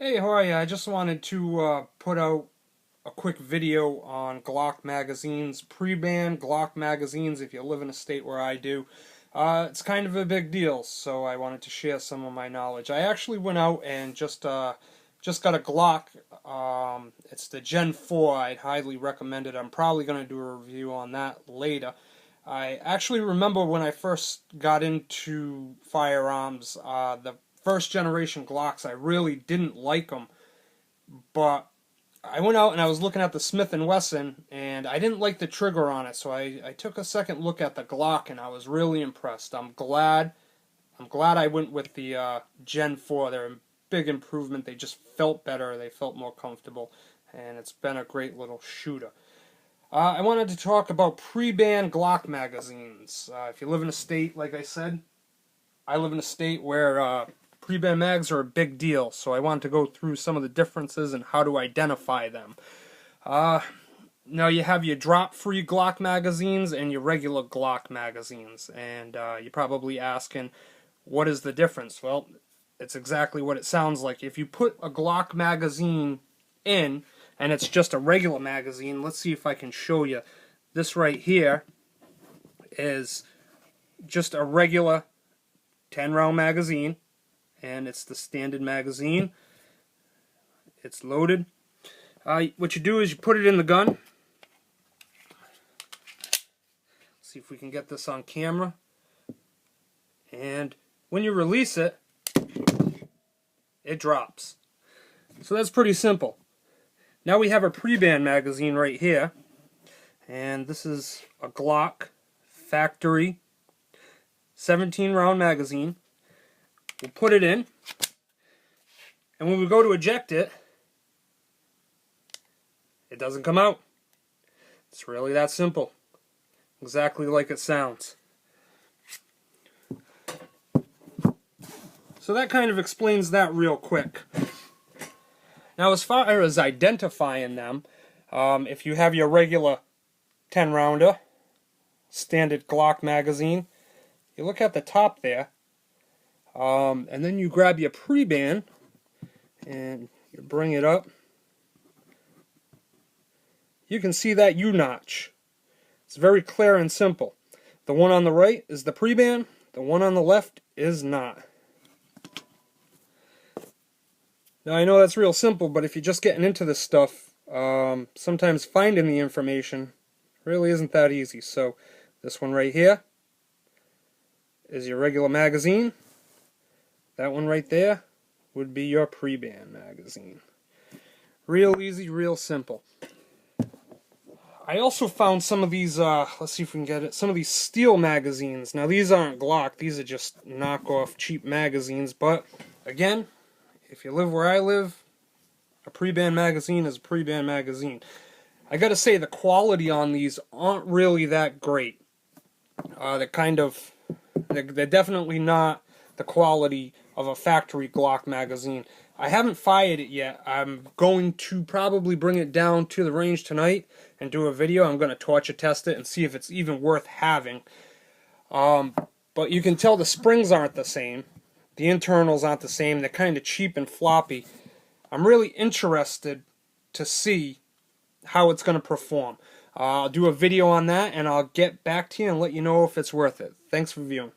Hey, how are you? I just wanted to put out a quick video on Glock magazines, pre-banned Glock magazines if you live in a state where I do. It's kind of a big deal, so I wanted to share some of my knowledge. I actually went out and just got a Glock. It's the Gen 4. I'd highly recommend it. I'm probably going to do a review on that later. I actually remember when I first got into firearms, the first generation Glocks, I really didn't like them, but I went out and I was looking at the Smith & Wesson, and I didn't like the trigger on it, so I took a second look at the Glock, and I was really impressed. I'm glad I went with the Gen 4. They're a big improvement. They just felt better. They felt more comfortable, and it's been a great little shooter. I wanted to talk about pre-banned Glock magazines. If you live in a state, like I said, I live in a state where pre-banned mags are a big deal, so I wanted to go through some of the differences and how to identify them. Now you have your drop-free Glock magazines and your regular Glock magazines, and you're probably asking, what is the difference? Well, it's exactly what it sounds like. If you put a Glock magazine in, and it's just a regular magazine, let's see if I can show you. This right here is just a regular 10-round magazine, and it's the standard magazine. It's loaded. What you do is you put it in the gun. See if we can get this on camera. And when you release it, it drops. So that's pretty simple. Now we have a pre-banned magazine right here, and this is a Glock factory 17-round magazine. We'll put it in, and when we go to eject it, it doesn't come out. It's really that simple. Exactly like it sounds. So that kind of explains that real quick. Now, as far as identifying them, if you have your regular 10-rounder, standard Glock magazine, you look at the top there, and then you grab your pre-band, and you bring it up. You can see that U-notch. It's very clear and simple. The one on the right is the pre-band, the one on the left is not. Now, I know that's real simple, but if you're just getting into this stuff, sometimes finding the information really isn't that easy. So, this one right here is your regular magazine. That one right there would be your pre-band magazine. Real easy, real simple. I also found some of these, let's see if we can get it, some of these steel magazines. Now, these aren't Glock, these are just knockoff cheap magazines, but again, if you live where I live, a pre-band magazine is a pre-band magazine. I gotta say, the quality on these aren't really that great. They're definitely not the quality of a factory Glock magazine. I haven't fired it yet. I'm going to probably bring it down to the range tonight and do a video. I'm going to torture test it and see if it's even worth having. But you can tell the springs aren't the same. The internals aren't the same. They're kind of cheap and floppy. I'm really interested to see how it's going to perform. I'll do a video on that, and I'll get back to you and let you know if it's worth it. Thanks for viewing.